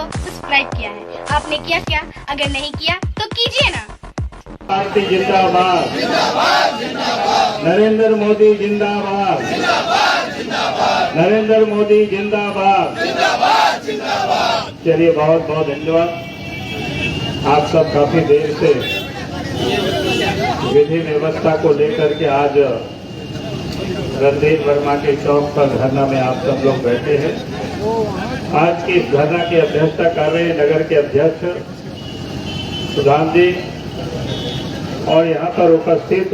को सब्सक्राइब किया है। आपने किया क्या? अगर नहीं किया तो कीजिए ना। पार्टी जिंदाबाद, नरेंद्र मोदी जिंदाबाद, नरेंद्र मोदी जिंदाबाद। चलिए, बहुत बहुत धन्यवाद। आप सब काफी देर से विधि व्यवस्था को लेकर के आज रणधीर वर्मा के चौक पर धरना में आप सब लोग बैठे हैं। आज की इस धरना की अध्यक्षता कर रहे नगर के अध्यक्ष सुधान जी और यहाँ पर उपस्थित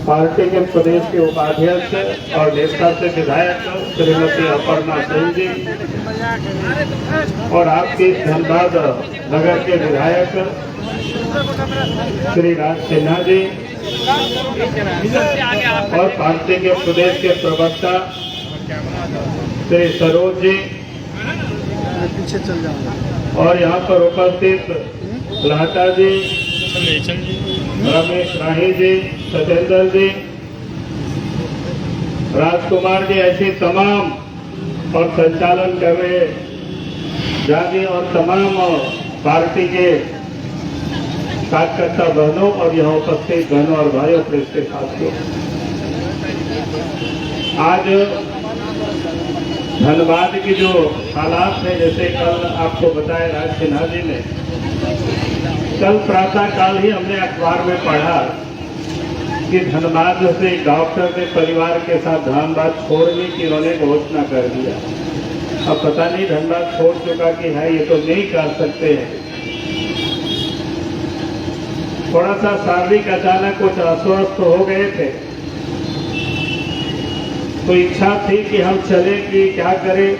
पार्टी के प्रदेश के उपाध्यक्ष और नेता से विधायक श्रीमती अपर्णा सिंह जी और आपके धनबाद नगर के विधायक श्री राज सिन्हा जी और पार्टी के प्रदेश के प्रवक्ता श्री सरोज जी और यहाँ पर उपस्थित लाटा जी, रमेश राही जी, सतेंद्र जी, राजकुमार जी, ऐसी तमाम और संचालन कर रहे जाति और तमाम पार्टी के कार्यकर्ता बहनों और यहाँ उपस्थित बहनों और भाइयों प्रेस के साथियों, आज धनबाद की जो हालात है, जैसे कल आपको बताया राज सिन्हा जी ने, कल प्रातः काल ही हमने अखबार में पढ़ा कि धनबाद से डॉक्टर ने परिवार के साथ धनबाद छोड़ने की उन्होंने घोषणा कर दिया। अब पता नहीं धनबाद छोड़ चुका कि है, ये तो नहीं कर सकते हैं। थोड़ा सा शारीरिक अचानक कुछ अस्वस्थ हो गए थे, तो इच्छा थी कि हम चले कि क्या करें।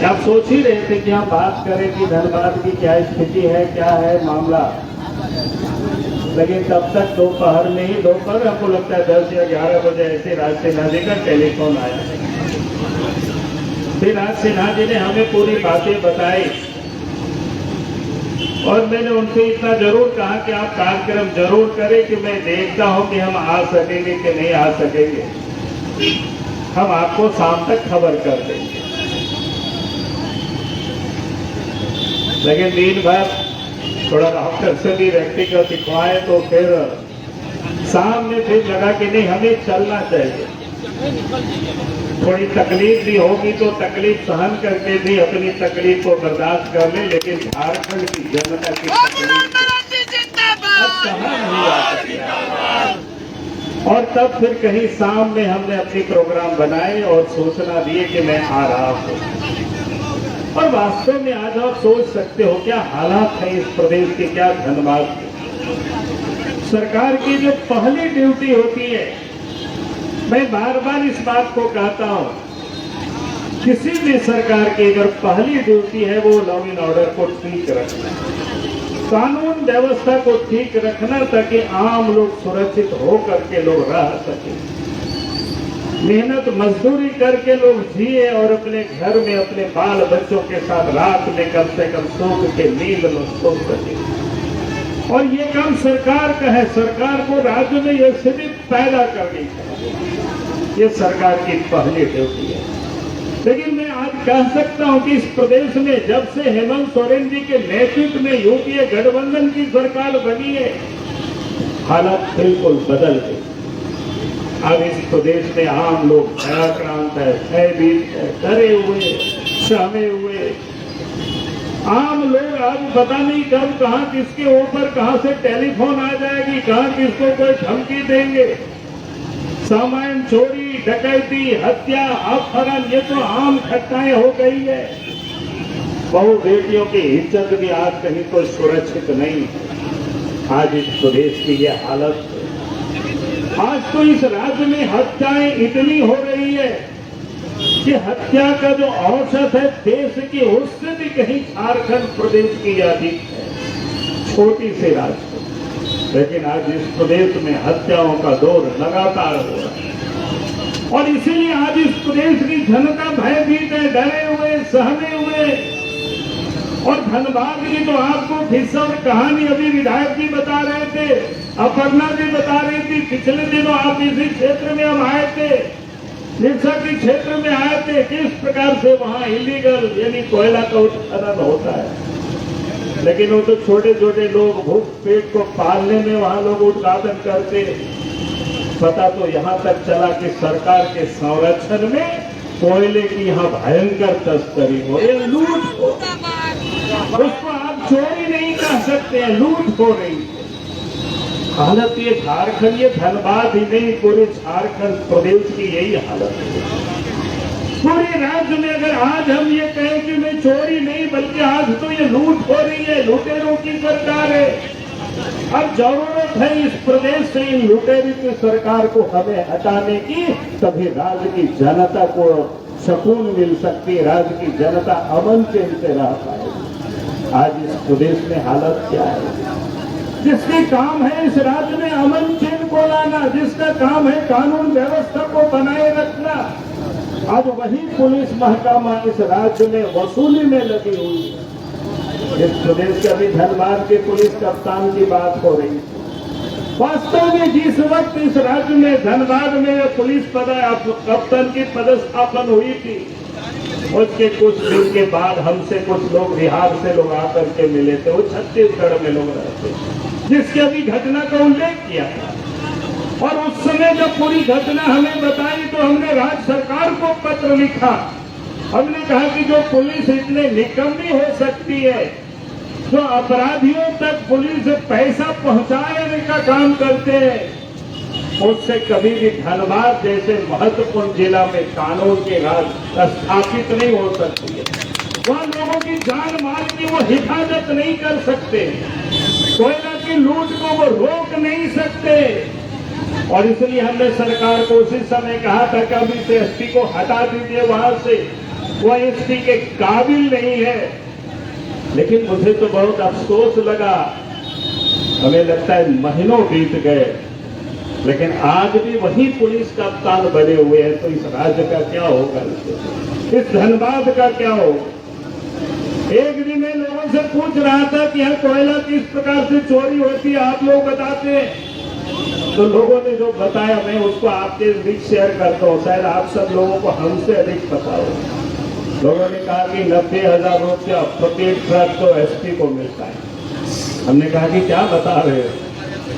आप सोच ही रहे थे कि हम बात करें कि धनबाद की क्या स्थिति है, क्या है मामला, लेकिन तब तक दोपहर में ही, दोपहर आपको लगता है 10 या 11 बजे ऐसे राज सिन्हा जी का टेलीफोन आया। फिर राज सिन्हा जी ने हमें पूरी बातें बताई और मैंने उनसे इतना जरूर कहा कि आप कार्यक्रम जरूर करें कि मैं देखता हूं कि हम आ सकेंगे कि नहीं आ सकेंगे, हम आपको शाम तक खबर कर देंगे। लेकिन दिन भर थोड़ा डॉक्टर से भी व्यक्तिगत दिखवाए तो फिर शाम में फिर लगा कि नहीं, हमें चलना चाहिए। थोड़ी तकलीफ भी होगी तो तकलीफ सहन करके भी अपनी तकलीफ को बर्दाश्त कर ले, लेकिन झारखंड की जनता की तकलीफ अब सहन नहीं आ सकती। और तब फिर कहीं शाम में हमने अपनी प्रोग्राम बनाए और सूचना दिए कि मैं आ रहा हूँ। और वास्तव में आज आप सोच सकते हो क्या हालात है इस प्रदेश के, क्या धनबाद के। सरकार की जो पहली ड्यूटी होती है, मैं बार बार इस बात को कहता हूं, किसी भी सरकार की अगर पहली ड्यूटी है वो लॉ एंड ऑर्डर को ठीक रखना, कानून व्यवस्था को ठीक रखना, ताकि आम लोग सुरक्षित होकर के लोग रह सके, मेहनत मजदूरी करके लोग जिए और अपने घर में अपने बाल बच्चों के साथ रात में कम से कम सोच के नींद में सो सके। और ये काम सरकार का है। सरकार को राज्य में यह स्थिति पैदा करनी चाहिए, ये सरकार की पहली ड्यूटी है। लेकिन मैं आज कह सकता हूं कि इस प्रदेश में जब से हेमंत सोरेन जी के नेतृत्व में यूपीए गठबंधन की सरकार बनी है, हालात बिल्कुल बदल गए। अब इस प्रदेश में आम लोग भयाक्रांत है, भयभीत है, डरे हुए, सहमे हुए। आम लोग आज पता नहीं कब कहां किसके ऊपर कहां से टेलीफोन आ जाएगी, कहां किसको कोई धमकी देंगे। सामान चोरी, डकैती, हत्या, अपहरण, ये तो आम घटनाएं हो गई है। बहु बेटियों की इज्जत भी आज कहीं तो सुरक्षित नहीं है। आज इस प्रदेश की ये हालत, आज तो इस राज्य में हत्याएं इतनी हो रही है कि हत्या का जो औसत है देश की, उससे भी कहीं झारखंड प्रदेश की अधिक है, छोटी से राज्य। लेकिन आज इस प्रदेश में हत्याओं का दौर लगातार हो रहा है और इसीलिए आज इस प्रदेश की जनता भयभीत है, डरे हुए, सहमे हुए। और धनबाद की तो आपको फिसर कहानी अभी विधायक जी बता रहे थे, अपर्णा जी बता रही थी, पिछले दिनों आप इसी क्षेत्र में हम आए थे निरसा के क्षेत्र में आए थे, किस प्रकार से वहां इलीगल यानी कोयला का उत्खनन होता है। लेकिन वो तो छोटे छोटे लोग भूख पेट को पालने में वहां लोग उत्पादन करते। पता तो यहां तक चला कि सरकार के संरक्षण में कोयले की यहाँ भयंकर तस्करी हो, ये लूट हो। उसको आप चोरी नहीं कर सकते हैं, लूट हो रही है। हालत ये झारखंड, ये धनबाद ही नहीं, पूरे झारखंड प्रदेश की यही हालत है। पूरे राज्य में अगर आज हम ये कहें कि मैं चोरी नहीं, बल्कि आज तो ये लूट हो रही है, लुटेरों की सरकार है। अब जरूरत है इस प्रदेश से इन लुटेरी की सरकार को हमें हटाने की, तभी राज्य की जनता को सुकून मिल सकती है, राज्य की जनता अमन चैन से रह पाएगी। आज इस प्रदेश में हालत क्या है? जिसके काम है इस राज्य में अमन चैन को लाना, जिसका काम है कानून व्यवस्था को बनाए रखना, आज वही पुलिस महकमा इस राज्य में वसूली में लगी हुई है। इस प्रदेश के अभी धनबाद के पुलिस कप्तान की बात हो रही है। वास्तव में जिस वक्त इस राज्य में धनबाद में पुलिस कप्तान की पदस्थापन हुई थी, उसके कुछ दिन के बाद हमसे कुछ लोग बिहार से लोग आकर के मिले थे। वो छत्तीसगढ़ में लोग रहते, जिसकी अभी घटना का उल्लेख किया था। और उस समय जब पूरी घटना हमें बताई तो हमने राज्य सरकार को पत्र लिखा। हमने कहा कि जो पुलिस इतने निकम्मी हो सकती है, जो अपराधियों तक पुलिस पैसा पहुंचाने का काम करते हैं, उससे कभी भी धनबाद जैसे महत्वपूर्ण जिला में कानून की राज स्थापित नहीं हो सकती है। वहाँ लोगों की जान माल की वो हिफाजत नहीं कर सकते, कोयला की लूट को वो रोक नहीं सकते। और इसलिए हमने सरकार को उसी समय कहा था कि अब इस एसपी को हटा दीजिए वहां से, वह एसपी के काबिल नहीं है। लेकिन मुझे तो बहुत अफसोस लगा, हमें लगता है महीनों बीत गए, लेकिन आज भी वही पुलिस कप्तान बने हुए हैं। तो इस राज्य का क्या होगा, इस धनबाद का क्या होगा? एक दिन मैं लोगों से पूछ रहा था कि यहाँ कोयला किस प्रकार से चोरी होती है, आप लोग बताते हैं। तो लोगों ने जो बताया मैं उसको आपके बीच शेयर करता हूँ, शायद आप सब लोगों को हमसे अधिक पता हो। लोगों ने कहा कि 90,000 रुपया प्रत्येक ट्रक तो एसपी को मिलता है। हमने कहा कि क्या बता रहे हो?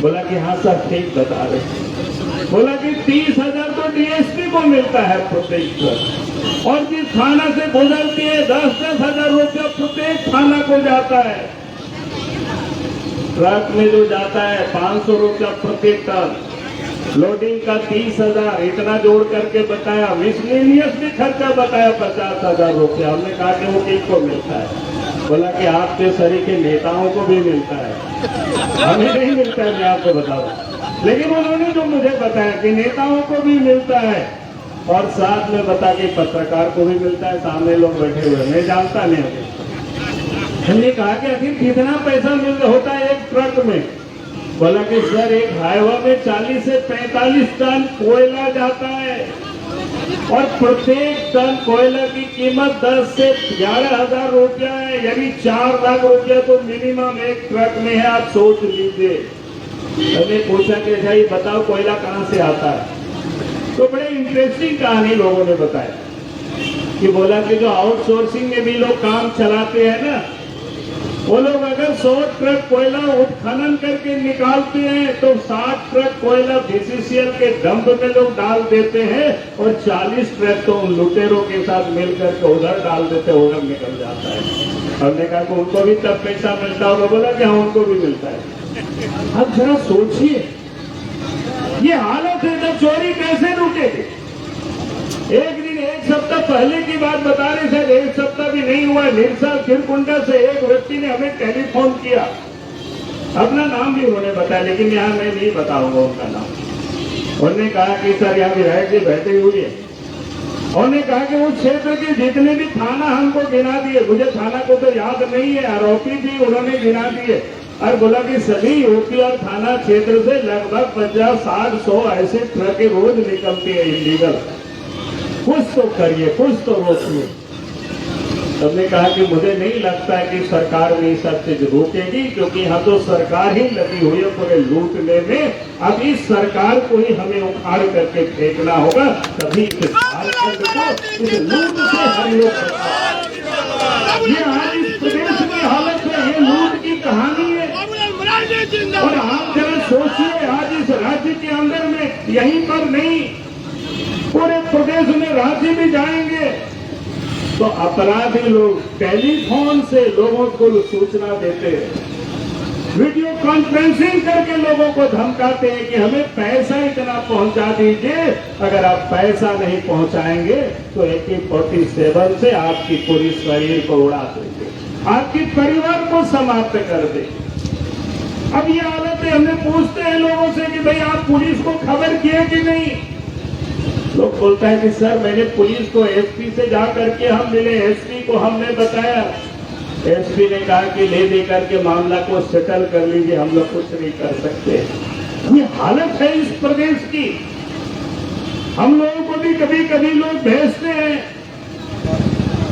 बोला कि हाँ सर ठीक बता रहे। बोला कि 30,000 तो डीएसपी को मिलता है प्रत्येक ट्रक, और जिस थाना से गुजरती है 10-10 हजार रुपया प्रत्येक थाना को जाता है। ट्रक में जो जाता है 500 रुपया प्रत्येक टन, लोडिंग का 30,000, इतना जोड़ करके बताया। मिसलेनियस भी खर्चा बताया 50,000 रुपया। हमने कहा कि वो किसको मिलता है? बोला कि आपके सरी के नेताओं को भी मिलता है, हमें नहीं मिलता है। मैं आपको बता दूं, लेकिन उन्होंने जो मुझे बताया कि नेताओं को भी मिलता है, और साथ में बता के पत्रकार को भी मिलता है। सामने लोग बैठे हुए, मैं जानता नहीं। हमने कहा कि आखिर कितना पैसा मिल होता है एक ट्रक में? बोला कि सर एक हाईवा में 40 से 45 टन कोयला जाता है, और प्रत्येक टन कोयला की कीमत 10 से 11,000 रुपया है, यानी 4 लाख रुपया तो मिनिमम एक ट्रक में है। आप सोच लीजिए। मैंने पूछा कि भाई बताओ कोयला कहाँ से आता है? तो बड़े इंटरेस्टिंग कहानी लोगों ने बताया कि बोला कि जो आउटसोर्सिंग में भी लोग काम चलाते हैं ना, वो लोग अगर 100 ट्रक कोयला उत्खनन करके निकालते हैं तो 60 ट्रक कोयला बीसीसीएल के डंप में लोग डाल देते हैं, और 40 ट्रक तो उन लुटेरों के साथ मिलकर के उधर डाल देते, उधर निकल जाता है। हमने कहा कि उनको भी तब पैसा मिलता होगा? बोला कि हाँ उनको भी मिलता है। अब जरा सोचिए, ये हालत है जब चोरी कैसे रुकेगी? एक दिन एक सप्ताह पहले की बात बता रहे थे, एक सप्ताह भी नहीं हुआ, निरसा खिरकुंडा से एक व्यक्ति ने हमें टेलीफोन किया। अपना नाम भी उन्होंने बताया, लेकिन यहाँ मैं नहीं बताऊंगा उनका नाम। उन्होंने कहा कि सर यहाँ विधायक जी बैठे हुए हैं। उन्होंने कहा कि उस क्षेत्र के जितने भी थाना हमको गिना दिए, मुझे थाना को तो याद नहीं है, आरोपी भी उन्होंने गिना दिए, और बोला कि सभी यूपी और थाना क्षेत्र से लगभग 50, 60, 100 ऐसे ट्रकें रोज निकलती है इलीगल। कुछ तो करिए, कुछ तो रोकिए। हमने कहा कि मुझे नहीं लगता है कि सरकार में सब चीज रोकेगी, क्योंकि यहाँ तो सरकार ही लगी हुई है पूरे लूटने में। अब इस सरकार को ही हमें उखाड़ करके फेंकना होगा, तभी झारखंड को इस लूट से हम लोग ये आज इस प्रदेश की हालत है, ये लूट की कहानी है। और आप जरा सोचिए, आज इस राज्य के अंदर में यहीं पर नहीं पूरे प्रदेश में राज्य भी जाएंगे तो अपराधी लोग टेलीफोन से लोगों को सूचना देते हैं, वीडियो कॉन्फ्रेंसिंग करके लोगों को धमकाते हैं कि हमें पैसा इतना पहुंचा दीजिए, अगर आप पैसा नहीं पहुंचाएंगे तो AK-47 से आपकी पूरी शरीर को उड़ा देंगे, आपके परिवार को समाप्त कर देंगे। अब ये हालत है, हमने पूछते हैं लोगों से कि भाई आप पुलिस को खबर किए कि नहीं, लोग बोलता है कि सर मैंने पुलिस को SP से जा करके हम मिले, SP को हमने बताया, SP ने कहा कि ले दे करके मामला को सेटल कर लीजिए, हम लोग कुछ नहीं कर सकते। ये हालत है इस प्रदेश की। हम लोगों को भी कभी कभी लोग भेजते हैं,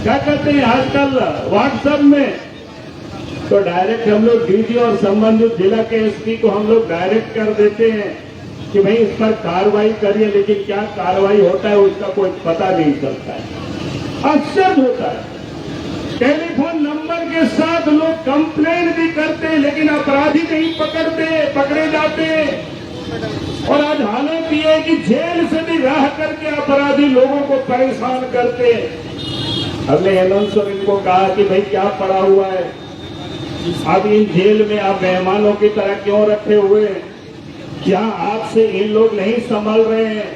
क्या कहते हैं आजकल WhatsApp में, तो डायरेक्ट हम लोग DG और संबंधित जिला के SP को हम लोग डायरेक्ट कर देते हैं कि भाई इस पर कार्रवाई करिए, लेकिन क्या कार्रवाई होता है उसका कोई पता नहीं चलता है। अक्सर होता है टेलीफोन नंबर के साथ लोग कंप्लेंट भी करते हैं, लेकिन अपराधी नहीं पकड़े जाते। और आज हालत यह है कि जेल से भी राह करके अपराधी लोगों को परेशान करते हैं। हमने हेमंत सोरेन को कहा कि भाई क्या पड़ा हुआ है, अब इन जेल में आप मेहमानों की तरह क्यों रखे हुए हैं, क्या आपसे इन लोग नहीं संभल रहे हैं?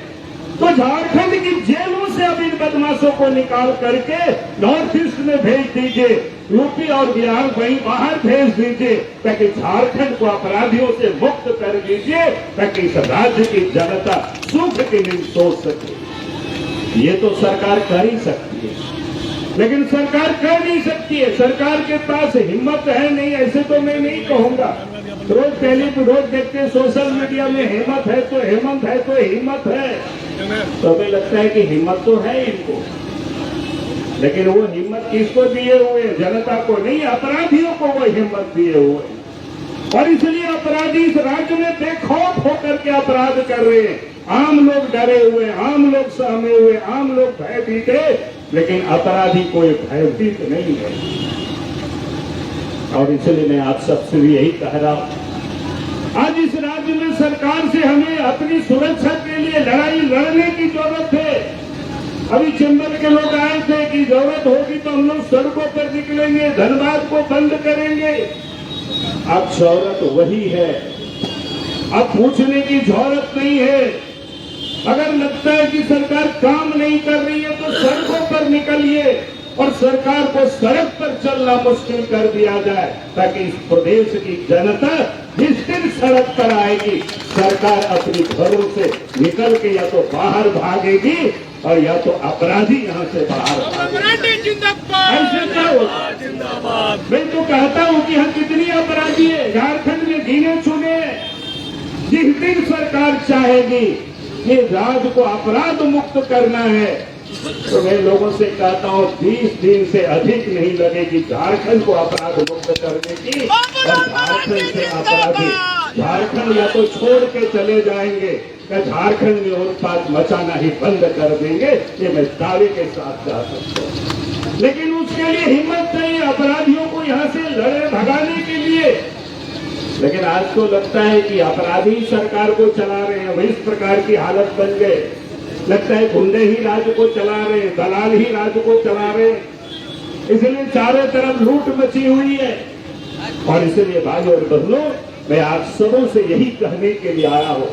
तो झारखंड की जेलों से अब इन बदमाशों को निकाल करके नॉर्थ ईस्ट में भेज दीजिए, यूपी और बिहार वहीं बाहर भेज दीजिए, ताकि झारखंड को अपराधियों से मुक्त कर दीजिए, ताकि इस राज्य की जनता सुख की नींद सो सके। ये तो सरकार कर ही सकती है, लेकिन सरकार कर नहीं सकती है, सरकार के पास हिम्मत है नहीं, ऐसे तो मैं नहीं कहूंगा। रोज देखते सोशल मीडिया में हिम्मत है तो हेमंत है तो हिम्मत है, तो हमें लगता है कि हिम्मत तो है इनको, लेकिन वो हिम्मत किसको दिए हुए? जनता को नहीं, अपराधियों को वो हिम्मत दिए हुए। और इसलिए अपराधी इस राज्य में बेखौफ होकर के अपराध कर रहे हैं। आम लोग डरे हुए, आम लोग सहमे हुए, आम लोग भयभीत है, लेकिन अपराधी कोई भयभीत नहीं है। और इसलिए मैं आप सबसे भी यही कह रहा हूं, आज इस राज्य में सरकार से हमें अपनी सुरक्षा के लिए लड़ाई लड़ने की जरूरत है। अभी चैम्बर के लोग आए थे कि जरूरत होगी तो हम लोग सड़कों पर निकलेंगे, धनबाद को बंद करेंगे। अब जरूरत वही है, अब पूछने की जरूरत नहीं है। अगर लगता है कि सरकार काम नहीं कर रही है तो सड़कों पर निकलिए और सरकार को सड़क पर चलना मुश्किल कर दिया जाए, ताकि इस प्रदेश की जनता जिस दिन सड़क पर आएगी, सरकार अपनी घरों से निकल के या तो बाहर भागेगी और या तो अपराधी यहाँ से बाहर भागेंगे। ऐसे क्या होगा? मैं तो कहता हूँ कि हम कितनी अपराधी है झारखंड में, गिने चुने। जिस दिन सरकार चाहेगी कि राज्य को अपराध मुक्त करना है, तो मैं लोगों से कहता हूँ 20 दिन से अधिक नहीं लगेगी झारखंड को अपराध मुक्त करने की। और झारखंड से अपराधी झारखंड या तो छोड़ के चले जाएंगे या झारखंड में उत्पाद मचाना ही बंद कर देंगे, ये मैं दावे के साथ कह सकता हूँ। लेकिन उसके लिए हिम्मत चाहिए अपराधियों को यहाँ से लड़े भगाने के लिए। लेकिन आज तो लगता है कि अपराधी सरकार को चला रहे हैं, वही इस प्रकार की हालत बन गए। लगता है गुंडे ही राज्य को चला रहे हैं, दलाल ही राज्य को चला रहे हैं, इसलिए चारों तरफ लूट मची हुई है। और इसलिए भाई और बहनों, मैं आप सबों से यही कहने के लिए आया हूँ,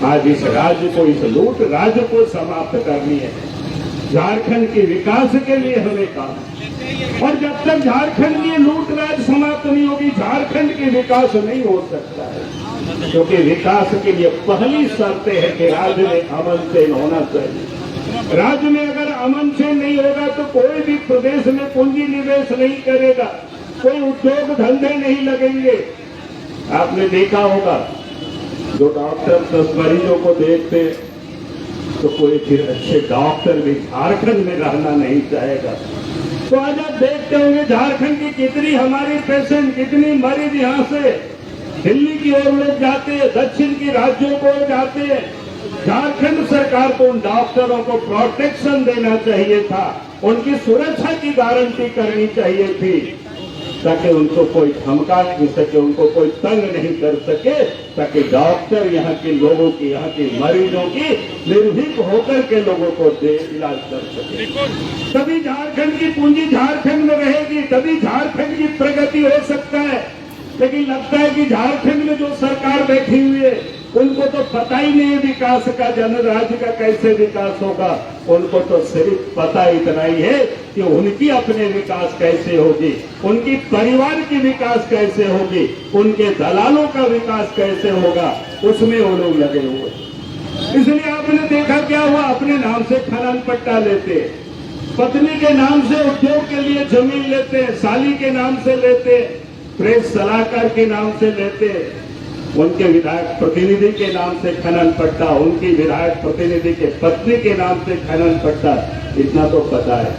आज इस राज्य को, इस लूट राज्य को समाप्त करनी है। झारखंड के विकास के लिए हमें काम, और जब तक झारखंड में लूट राज समाप्त नहीं होगी, झारखंड के विकास नहीं हो सकता है। क्योंकि विकास के लिए पहली शर्त है कि राज्य में अमन चैन होना चाहिए। राज्य में अगर अमन चैन नहीं होगा तो कोई भी प्रदेश में पूंजी निवेश नहीं करेगा, कोई उद्योग धंधे नहीं लगेंगे। आपने देखा होगा, जो डॉक्टर 10 मरीजों को देखते तो कोई फिर अच्छे डॉक्टर भी झारखंड में रहना नहीं चाहेगा। तो आज आप देखते होंगे झारखंड की कितनी हमारी पेशेंट, कितनी मरीज यहाँ से दिल्ली की ओर लोग जाते हैं, दक्षिण की राज्यों को जाते हैं, झारखंड सरकार को उन डॉक्टरों को प्रोटेक्शन देना चाहिए था, उनकी सुरक्षा की गारंटी करनी चाहिए थी, ताकि उनको कोई धमका नहीं सके, उनको कोई तंग नहीं कर सके, ताकि डॉक्टर यहाँ के लोगों की, यहाँ के मरीजों की निर्भीक होकर के लोगों को इलाज कर सके। तभी झारखंड की पूंजी झारखंड में रहेगी, तभी झारखंड की प्रगति हो सकता है। लेकिन लगता है कि झारखंड में जो सरकार बैठी हुई है उनको तो पता ही नहीं है विकास का, जनराज्य का कैसे विकास होगा। उनको तो सिर्फ पता इतना ही है कि उनकी अपने विकास कैसे होगी, उनकी परिवार की विकास कैसे होगी, उनके दलालों का विकास कैसे होगा, उसमें वो लोग लगे हुए। इसलिए आपने देखा क्या हुआ, अपने नाम से खनन पट्टा लेते, पत्नी के नाम से उद्योग के लिए जमीन लेते, साली के नाम से लेते, प्रेस सलाहकार के नाम से लेते, उनके विधायक प्रतिनिधि के नाम से खनन पट्टा, उनकी विधायक प्रतिनिधि के पत्नी के नाम से खनन पट्टा। इतना तो पता है,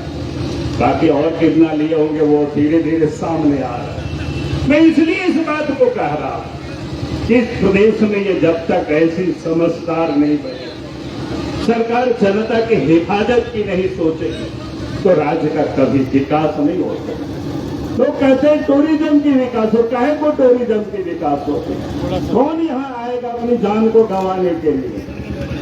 बाकी और कितना लिए होंगे वो धीरे धीरे सामने आ रहा है। मैं इसलिए इस बात को कह रहा हूं कि इस प्रदेश में ये जब तक ऐसी समझदार नहीं बने, सरकार जनता की हिफाजत की नहीं सोचेगी, तो राज्य का कभी विकास नहीं हो सकता। लोग कहते हैं टूरिज्म की विकास हो, काहे को टूरिज्म की विकास होती है? कौन यहाँ आएगा अपनी जान को गंवाने के लिए?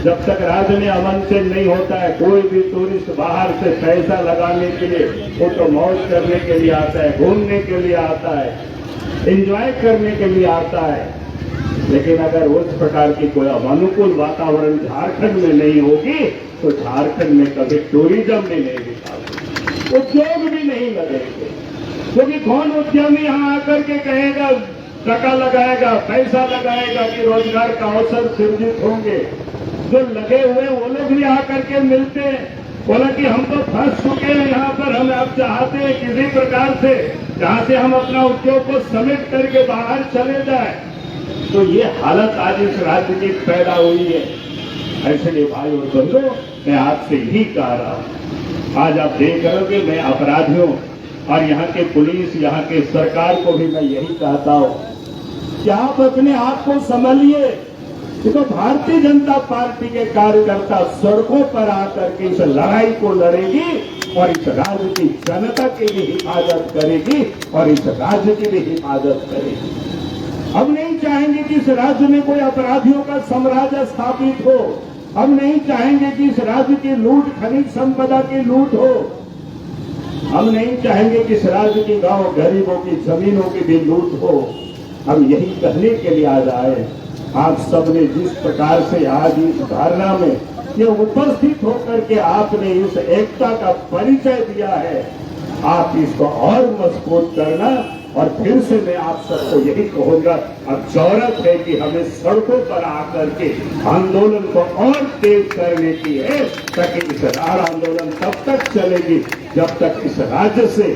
जब तक राज्य में अमन से नहीं होता है, कोई भी टूरिस्ट बाहर से पैसा लगाने के लिए, वो तो मौज करने के लिए आता है, घूमने के लिए आता है, एंजॉय करने के लिए आता है। लेकिन अगर उस प्रकार की कोई अनुकूल वातावरण झारखंड में नहीं होगी, तो झारखंड में कभी टूरिज्म भी नहीं विकास, उद्योग भी नहीं लगेंगे। क्योंकि कौन उद्यमी यहाँ आकर के कहेगा, टका लगाएगा, पैसा लगाएगा कि रोजगार का अवसर सृजित होंगे? जो लगे हुए वो लोग भी आकर के मिलते हैं, बोला कि हम तो फंस चुके हैं यहाँ पर, हम आप चाहते हैं किसी प्रकार से जहाँ से हम अपना उद्योग को समेट करके बाहर चले जाए। तो ये हालत आज इस राज्य की पैदा हुई है। इसलिए भाई और बंधुओं, मैं आपसे ही कह रहा हूँ, आज आप देख रहे हो कि मैं अपराधियों और यहाँ के पुलिस, यहाँ के सरकार को भी मैं यही कहता हूँ कि आप अपने आप को संभालिए। तो भारतीय जनता पार्टी के कार्यकर्ता सड़कों पर आकर के इस लड़ाई को लड़ेगी और इस राज्य की जनता की भी हिफाजत करेगी और इस राज्य की भी हिफाजत करेगी। हम नहीं चाहेंगे कि इस राज्य में कोई अपराधियों का साम्राज्य स्थापित हो। हम नहीं चाहेंगे कि इस राज्य की लूट, खनिज संपदा की लूट हो। हम नहीं चाहेंगे कि इस राज्य की गांव गरीबों की जमीनों की भी लूट हो। हम यही कहने के लिए आज आए। आप सबने जिस प्रकार से आज इस धारणा में ये उपस्थित होकर के आपने इस एकता का परिचय दिया है, आप इसको और मजबूत करना। और फिर से मैं आप सबको यही कहूंगा, अब जरूरत है कि हमें सड़कों पर आकर के आंदोलन को और तेज करने की है, ताकि इस आंदोलन तब तक चलेगी जब तक इस राज्य से